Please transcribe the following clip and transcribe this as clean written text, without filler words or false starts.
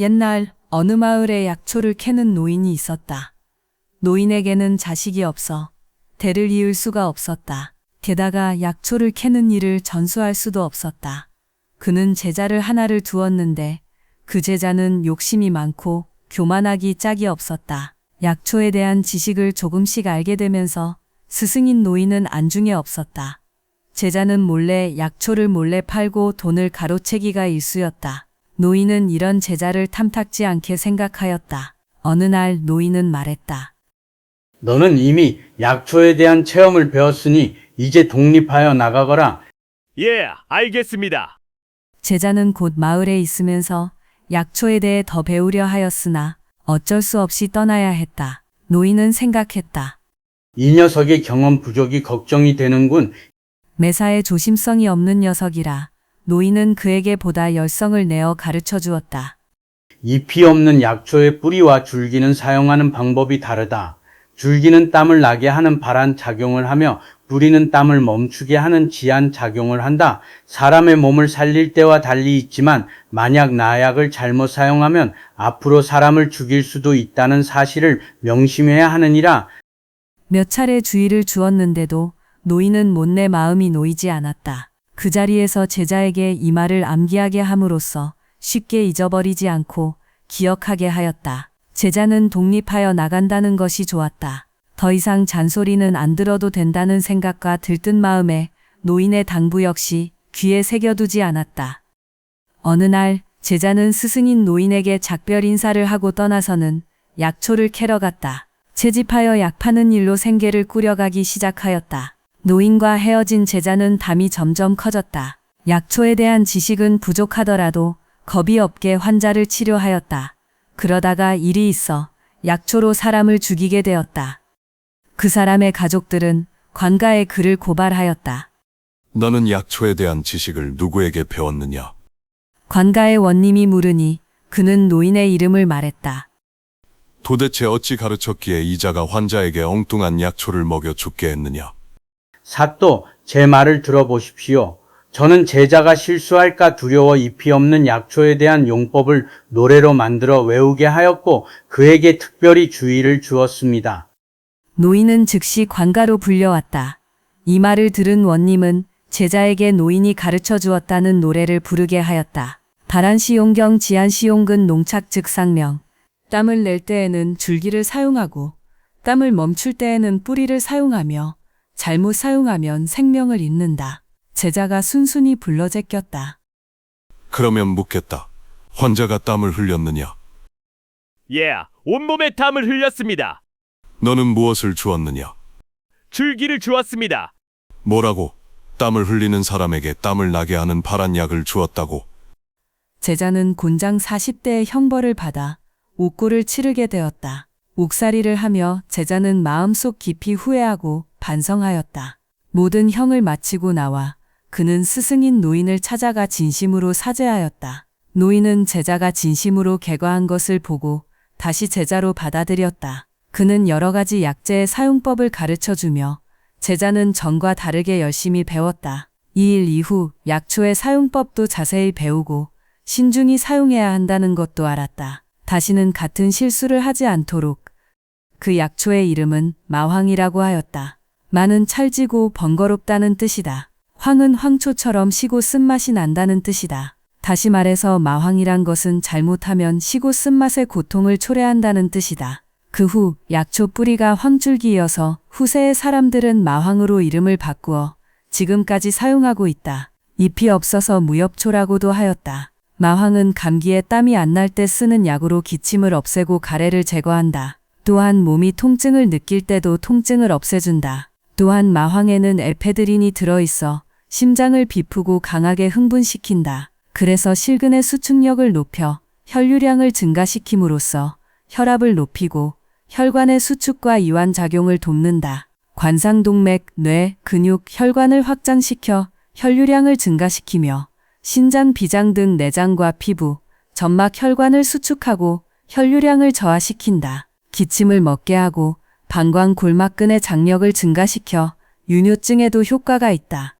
옛날 어느 마을에 약초를 캐는 노인이 있었다. 노인에게는 자식이 없어 대를 이을 수가 없었다. 게다가 약초를 캐는 일을 전수할 수도 없었다. 그는 제자를 하나를 두었는데 그 제자는 욕심이 많고 교만하기 짝이 없었다. 약초에 대한 지식을 조금씩 알게 되면서 스승인 노인은 안중에 없었다. 제자는 몰래 약초를 몰래 팔고 돈을 가로채기가 일쑤였다. 노인은 이런 제자를 탐탁지 않게 생각하였다. 어느 날 노인은 말했다. 너는 이미 약초에 대한 체험을 배웠으니 이제 독립하여 나가거라. 예, 알겠습니다. 제자는 곧 마을에 있으면서 약초에 대해 더 배우려 하였으나 어쩔 수 없이 떠나야 했다. 노인은 생각했다. 이 녀석의 경험 부족이 걱정이 되는군. 매사에 조심성이 없는 녀석이라 노인은 그에게 보다 열성을 내어 가르쳐 주었다. 잎이 없는 약초의 뿌리와 줄기는 사용하는 방법이 다르다. 줄기는 땀을 나게 하는 발한 작용을 하며 뿌리는 땀을 멈추게 하는 지한 작용을 한다. 사람의 몸을 살릴 때와 달리 있지만 만약 나약을 잘못 사용하면 앞으로 사람을 죽일 수도 있다는 사실을 명심해야 하느니라. 몇 차례 주의를 주었는데도 노인은 못내 마음이 놓이지 않았다. 그 자리에서 제자에게 이 말을 암기하게 함으로써 쉽게 잊어버리지 않고 기억하게 하였다. 제자는 독립하여 나간다는 것이 좋았다. 더 이상 잔소리는 안 들어도 된다는 생각과 들뜬 마음에 노인의 당부 역시 귀에 새겨두지 않았다. 어느 날 제자는 스승인 노인에게 작별 인사를 하고 떠나서는 약초를 캐러 갔다. 채집하여 약 파는 일로 생계를 꾸려가기 시작하였다. 노인과 헤어진 제자는 담이 점점 커졌다. 약초에 대한 지식은 부족하더라도 겁이 없게 환자를 치료하였다. 그러다가 일이 있어 약초로 사람을 죽이게 되었다. 그 사람의 가족들은 관가에 그를 고발하였다. 너는 약초에 대한 지식을 누구에게 배웠느냐? 관가의 원님이 물으니 그는 노인의 이름을 말했다. 도대체 어찌 가르쳤기에 이자가 환자에게 엉뚱한 약초를 먹여 죽게 했느냐? 사또, 제 말을 들어보십시오. 저는 제자가 실수할까 두려워 잎이 없는 약초에 대한 용법을 노래로 만들어 외우게 하였고 그에게 특별히 주의를 주었습니다. 노인은 즉시 관가로 불려왔다. 이 말을 들은 원님은 제자에게 노인이 가르쳐 주었다는 노래를 부르게 하였다. 발안시용경 지안시용근 농착즉상명. 땀을 낼 때에는 줄기를 사용하고 땀을 멈출 때에는 뿌리를 사용하며 잘못 사용하면 생명을 잃는다. 제자가 순순히 불러 제꼈다. 그러면 묻겠다. 환자가 땀을 흘렸느냐? 예, 온몸에 땀을 흘렸습니다. 너는 무엇을 주었느냐? 줄기를 주었습니다. 뭐라고? 땀을 흘리는 사람에게 땀을 나게 하는 파란 약을 주었다고? 제자는 곤장 40대의 형벌을 받아 옥고를 치르게 되었다. 옥살이를 하며 제자는 마음속 깊이 후회하고 반성하였다. 모든 형을 마치고 나와 그는 스승인 노인을 찾아가 진심으로 사죄하였다. 노인은 제자가 진심으로 개과한 것을 보고 다시 제자로 받아들였다. 그는 여러 가지 약재의 사용법을 가르쳐주며 제자는 전과 다르게 열심히 배웠다. 이 일 이후 약초의 사용법도 자세히 배우고 신중히 사용해야 한다는 것도 알았다. 다시는 같은 실수를 하지 않도록 그 약초의 이름은 마황이라고 하였다. 마는 찰지고 번거롭다는 뜻이다. 황은 황초처럼 시고 쓴맛이 난다는 뜻이다. 다시 말해서 마황이란 것은 잘못하면 시고 쓴맛의 고통을 초래한다는 뜻이다. 그 후 약초 뿌리가 황줄기이어서 후세의 사람들은 마황으로 이름을 바꾸어 지금까지 사용하고 있다. 잎이 없어서 무엽초라고도 하였다. 마황은 감기에 땀이 안 날 때 쓰는 약으로 기침을 없애고 가래를 제거한다. 또한 몸이 통증을 느낄 때도 통증을 없애준다. 또한 마황에는 에페드린이 들어있어 심장을 비프고 강하게 흥분시킨다. 그래서 실근의 수축력을 높여 혈류량을 증가시킴으로써 혈압을 높이고 혈관의 수축과 이완 작용을 돕는다. 관상동맥, 뇌, 근육, 혈관을 확장시켜 혈류량을 증가시키며 신장, 비장 등 내장과 피부, 점막 혈관을 수축하고 혈류량을 저하시킨다. 기침을 멎게 하고 방광 골막근의 장력을 증가시켜 유뇨증에도 효과가 있다.